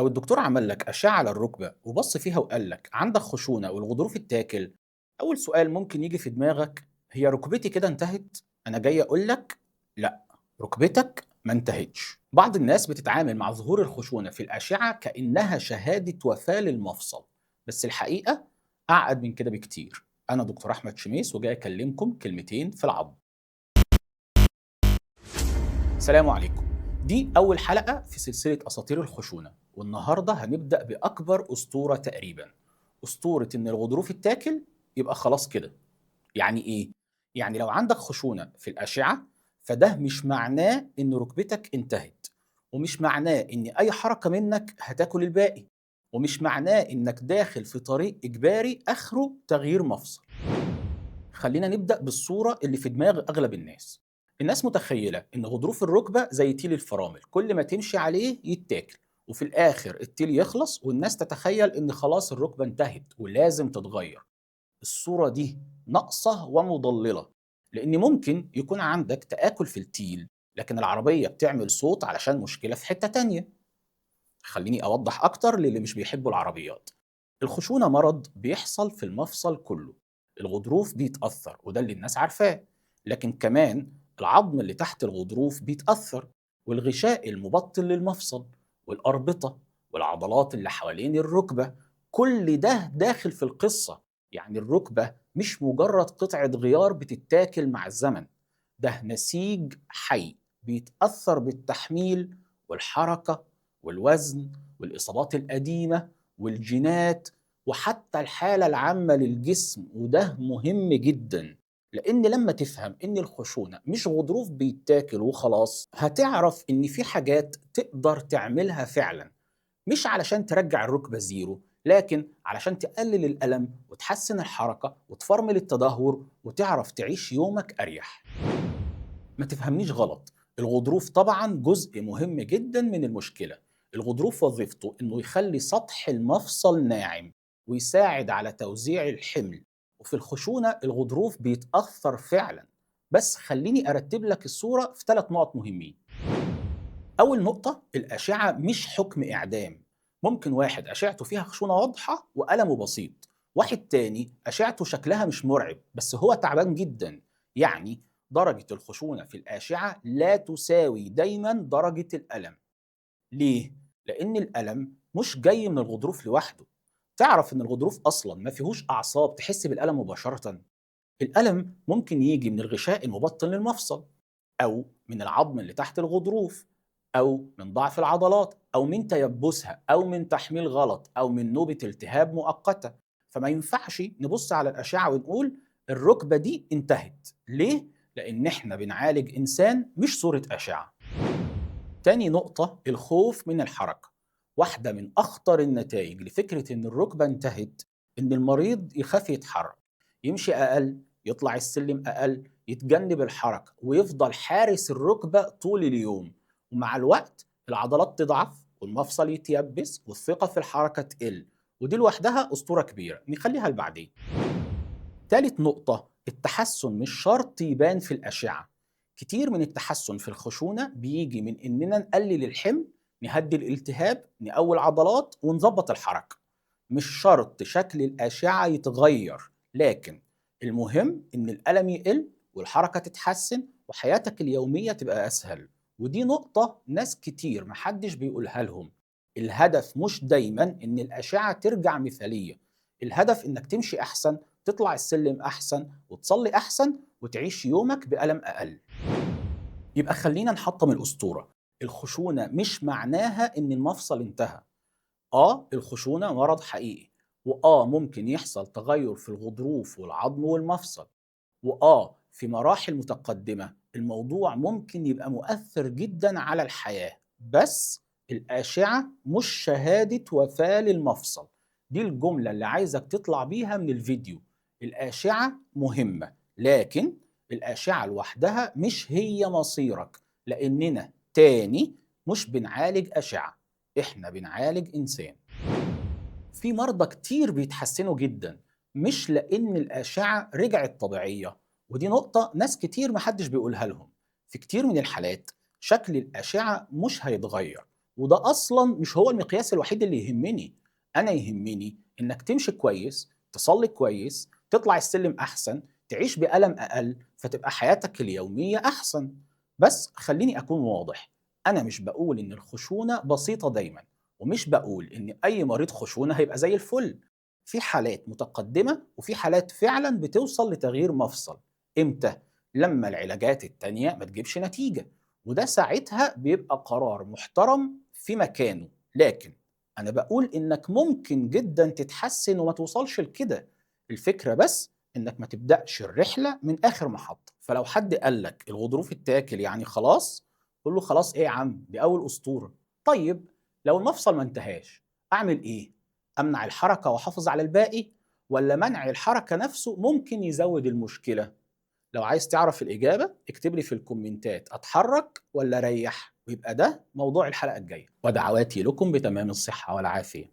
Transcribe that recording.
لو الدكتور عمل لك أشعة على الركبة وبص فيها وقال لك عندك خشونة والغضروف اتاكل، أول سؤال ممكن يجي في دماغك: هي ركبتي كده انتهت؟ أنا جاي أقول لك لا، ركبتك ما انتهتش. بعض الناس بتتعامل مع ظهور الخشونة في الأشعة كأنها شهادة وفاة للمفصل، بس الحقيقة أعقد من كده بكتير. أنا دكتور أحمد شميس وجاي أكلمكم كلمتين في العظم. السلام عليكم. دي أول حلقة في سلسلة أساطير الخشونة، والنهاردة هنبدأ بأكبر أسطورة تقريبا، أسطورة إن الغضروف اتاكل يبقى خلاص كده. يعني إيه؟ يعني لو عندك خشونة في الأشعة فده مش معناه إن ركبتك انتهت، ومش معناه إن أي حركة منك هتاكل الباقي، ومش معناه إنك داخل في طريق إجباري آخره تغيير مفصل. خلينا نبدأ بالصورة اللي في دماغ أغلب الناس. الناس متخيلة إن غضروف الركبة زي تيل الفرامل، كل ما تمشي عليه يتاكل، وفي الآخر التيل يخلص والناس تتخيل إن خلاص الركبة انتهت ولازم تتغير. الصورة دي ناقصة ومضللة، لأن ممكن يكون عندك تآكل في التيل لكن العربية بتعمل صوت علشان مشكلة في حتة تانية. خليني أوضح أكتر للي مش بيحبوا العربيات. الخشونة مرض بيحصل في المفصل كله. الغضروف بيتأثر وده اللي الناس عارفاه، لكن كمان العظم اللي تحت الغضروف بيتأثر، والغشاء المبطن للمفصل، والأربطة، والعضلات اللي حوالين الركبة. كل ده داخل في القصة. يعني الركبة مش مجرد قطعة غيار بتتاكل مع الزمن، ده نسيج حي بيتأثر بالتحميل والحركة والوزن والإصابات القديمة والجينات وحتى الحالة العامة للجسم. وده مهم جدا، لأن لما تفهم إن الخشونة مش غضروف بيتاكل وخلاص هتعرف إن في حاجات تقدر تعملها فعلا، مش علشان ترجع الركبة زيرو، لكن علشان تقلل الألم وتحسن الحركة وتفرمل التدهور وتعرف تعيش يومك أريح. ما تفهمنيش غلط، الغضروف طبعا جزء مهم جدا من المشكلة. الغضروف وظيفته انه يخلي سطح المفصل ناعم ويساعد على توزيع الحمل، وفي الخشونة الغضروف بيتأثر فعلا. بس خليني أرتب لك الصورة في 3 نقط مهمين. أول نقطة: الأشعة مش حكم إعدام. ممكن واحد أشعته فيها خشونة واضحة وألمه بسيط، واحد تاني أشعته شكلها مش مرعب بس هو تعبان جدا. يعني درجة الخشونة في الأشعة لا تساوي دايما درجة الألم. ليه؟ لأن الألم مش جاي من الغضروف لوحده. تعرف إن الغضروف أصلا ما فيهوش أعصاب تحس بالألم مباشرة. الألم ممكن يجي من الغشاء المبطن للمفصل، أو من العظم اللي تحت الغضروف، أو من ضعف العضلات، أو من تيبسها، أو من تحميل غلط، أو من نوبة التهاب مؤقتة. فما ينفعش نبص على الأشعة ونقول الركبة دي انتهت. ليه؟ لأن احنا بنعالج إنسان مش صورة أشعة. تاني نقطة: الخوف من الحركة. واحدة من أخطر النتائج لفكرة إن الركبة انتهت إن المريض يخاف يتحرك، يمشي أقل، يطلع السلم أقل، يتجنب الحركة ويفضل حارس الركبة طول اليوم. ومع الوقت العضلات تضعف والمفصل يتيبس والثقة في الحركة تقل، ودي لوحدها أسطورة كبيرة نخليها لبعدين. تالت نقطة: التحسن مش شرط يبان في الأشعة. كتير من التحسن في الخشونة بيجي من إننا نقلل الحمل، نهدي الالتهاب، نقوي العضلات ونظبط الحركة. مش شرط شكل الأشعة يتغير، لكن المهم إن الألم يقل والحركة تتحسن وحياتك اليومية تبقى أسهل. ودي نقطة ناس كتير محدش بيقولها لهم. الهدف مش دايما إن الأشعة ترجع مثالية، الهدف إنك تمشي أحسن، تطلع السلم أحسن، وتصلي أحسن، وتعيش يومك بألم أقل. يبقى خلينا نحطم الأسطورة. الخشونة مش معناها إن المفصل انتهى. الخشونة مرض حقيقي، ممكن يحصل تغير في الغضروف والعظم والمفصل، في مراحل متقدمة الموضوع ممكن يبقى مؤثر جدا على الحياة. بس الأشعة مش شهادة وفاة للمفصل. دي الجملة اللي عايزك تطلع بيها من الفيديو. الأشعة مهمة، لكن الأشعة لوحدها مش هي مصيرك، لأننا تاني مش بنعالج أشعة، إحنا بنعالج إنسان. في مرضى كتير بيتحسنوا جدا مش لأن الأشعة رجعت طبيعية، ودي نقطة ناس كتير محدش بيقولها لهم. في كتير من الحالات شكل الأشعة مش هيتغير، وده أصلا مش هو المقياس الوحيد اللي يهمني. أنا يهمني إنك تمشي كويس، تصلي كويس، تطلع السلم أحسن، تعيش بألم أقل، فتبقى حياتك اليومية أحسن. بس خليني أكون واضح، أنا مش بقول إن الخشونة بسيطة دايما، ومش بقول إن أي مريض خشونة هيبقى زي الفل. في حالات متقدمة وفي حالات فعلا بتوصل لتغيير مفصل. إمتى؟ لما العلاجات التانية ما تجيبش نتيجة، وده ساعتها بيبقى قرار محترم في مكانه. لكن أنا بقول إنك ممكن جدا تتحسن وما توصلش لكده. الفكرة بس إنك ما تبدأش الرحلة من آخر محطة. فلو حد قال لك الغضروف التاكل يعني خلاص، قول له خلاص إيه يا عم، دي أول أسطورة. طيب لو المفصل ما انتهاش أعمل إيه؟ أمنع الحركة وأحافظ على الباقي، ولا منع الحركة نفسه ممكن يزود المشكلة؟ لو عايز تعرف الإجابة اكتب لي في الكومنتات أتحرك ولا أريح، ويبقى ده موضوع الحلقة الجاية. ودعواتي لكم بتمام الصحة والعافية.